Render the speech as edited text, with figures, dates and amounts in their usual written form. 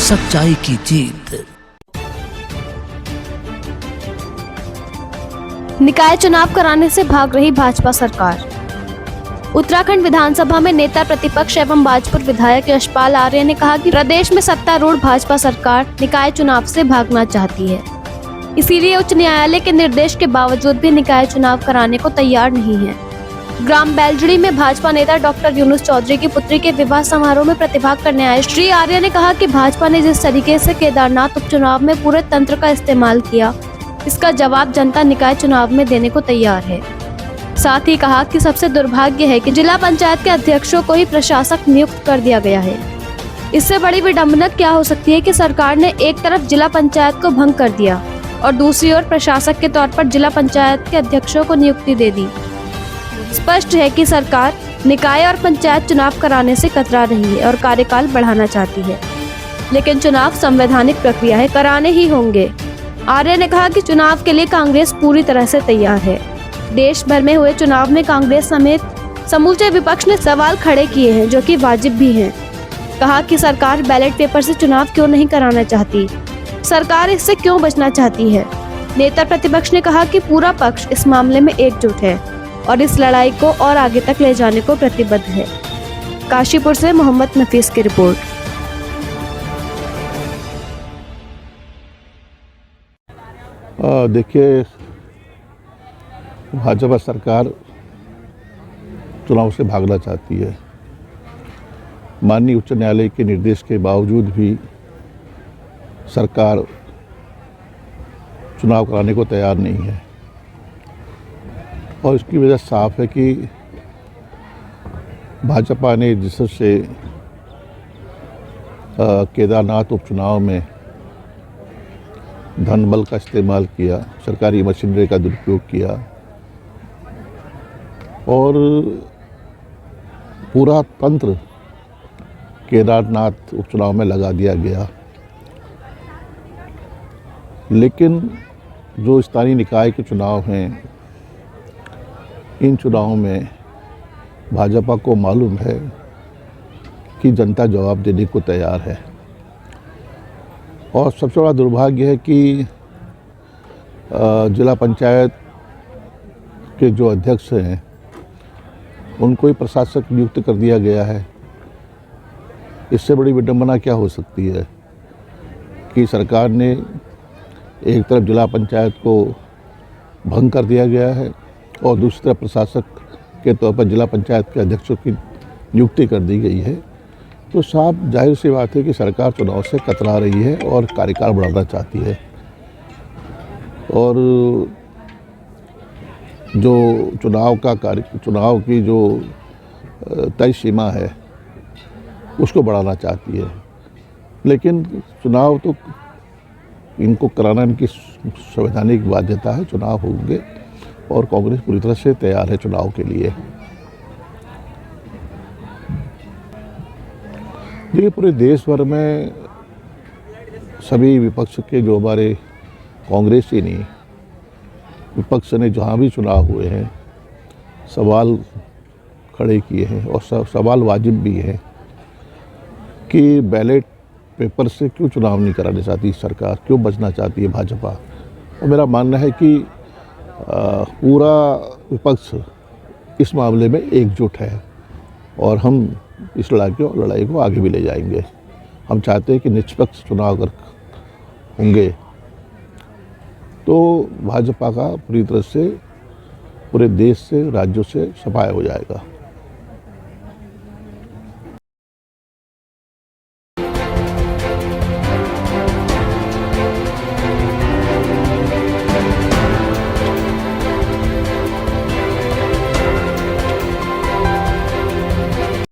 सच्चाई की जीत। निकाय चुनाव कराने से भाग रही भाजपा सरकार। उत्तराखंड विधानसभा में नेता प्रतिपक्ष एवं बाजपुर विधायक यशपाल आर्य ने कहा कि प्रदेश में सत्तारूढ़ भाजपा सरकार निकाय चुनाव से भागना चाहती है, इसीलिए उच्च न्यायालय के निर्देश के बावजूद भी निकाय चुनाव कराने को तैयार नहीं है। ग्राम बैलजड़ी में भाजपा नेता डॉक्टर यूनुस चौधरी की पुत्री के विवाह समारोह में प्रतिभाग करने आए श्री आर्य ने कहा कि भाजपा ने जिस तरीके से केदारनाथ उपचुनाव में पूरे तंत्र का इस्तेमाल किया, इसका जवाब जनता निकाय चुनाव में देने को तैयार है। साथ ही कहा कि सबसे दुर्भाग्य है कि जिला पंचायत के अध्यक्षों को ही प्रशासक नियुक्त कर दिया गया है। इससे बड़ी विडंबना क्या हो सकती है कि सरकार ने एक तरफ जिला पंचायत को भंग कर दिया और दूसरी ओर प्रशासक के तौर पर जिला पंचायत के अध्यक्षों को नियुक्ति दे दी। स्पष्ट है कि सरकार निकाय और पंचायत चुनाव कराने से कतरा रही है और कार्यकाल बढ़ाना चाहती है, लेकिन चुनाव संवैधानिक प्रक्रिया है, कराने ही होंगे। आर्य ने कहा कि चुनाव के लिए कांग्रेस पूरी तरह से तैयार है। देश भर में हुए चुनाव में कांग्रेस समेत समूचे विपक्ष ने सवाल खड़े किए हैं, जो कि वाजिब भी हैं। कहा कि सरकार बैलेट पेपर से चुनाव क्यों नहीं कराना चाहती, सरकार इससे क्यों बचना चाहती है। नेता प्रतिपक्ष ने कहा कि पूरा पक्ष इस मामले में एकजुट है और इस लड़ाई को और आगे तक ले जाने को प्रतिबद्ध है। काशीपुर से मोहम्मद नफीस की रिपोर्ट। देखिए, भाजपा सरकार चुनाव से भागना चाहती है। माननीय उच्च न्यायालय के निर्देश के बावजूद भी सरकार चुनाव कराने को तैयार नहीं है और इसकी वजह साफ है कि भाजपा ने जिससे केदारनाथ उपचुनाव में धन बल का इस्तेमाल किया, सरकारी मशीनरी का दुरुपयोग किया और पूरा तंत्र केदारनाथ उपचुनाव में लगा दिया गया। लेकिन जो स्थानीय निकाय के चुनाव हैं, इन चुनावों में भाजपा को मालूम है कि जनता जवाब देने को तैयार है और सबसे बड़ा दुर्भाग्य है कि जिला पंचायत के जो अध्यक्ष हैं उनको ही प्रशासक नियुक्त कर दिया गया है। इससे बड़ी विडंबना क्या हो सकती है कि सरकार ने एक तरफ जिला पंचायत को भंग कर दिया गया है और दूसरी तरफ प्रशासक के तौर पर जिला पंचायत के अध्यक्षों की नियुक्ति कर दी गई है। तो साफ जाहिर सी बात है कि सरकार चुनाव से कतरा रही है और कार्यकाल बढ़ाना चाहती है और जो चुनाव की जो तय सीमा है उसको बढ़ाना चाहती है। लेकिन चुनाव तो इनको कराना इनकी संवैधानिक बाध्यता है। चुनाव होंगे और कांग्रेस पूरी तरह से तैयार है चुनाव के लिए। देखिए, पूरे देश भर में सभी विपक्ष के जो हमारे कांग्रेस ही नहीं, विपक्ष ने जहाँ भी चुनाव हुए हैं सवाल खड़े किए हैं और सवाल वाजिब भी हैं कि बैलेट पेपर से क्यों चुनाव नहीं कराना चाहती सरकार, क्यों बचना चाहती है भाजपा। और मेरा मानना है कि पूरा विपक्ष इस मामले में एकजुट है और हम इस लड़ाई को आगे भी ले जाएंगे। हम चाहते हैं कि निष्पक्ष चुनाव अगर होंगे तो भाजपा का पूरी तरह से पूरे देश से, राज्यों से सफाया हो जाएगा।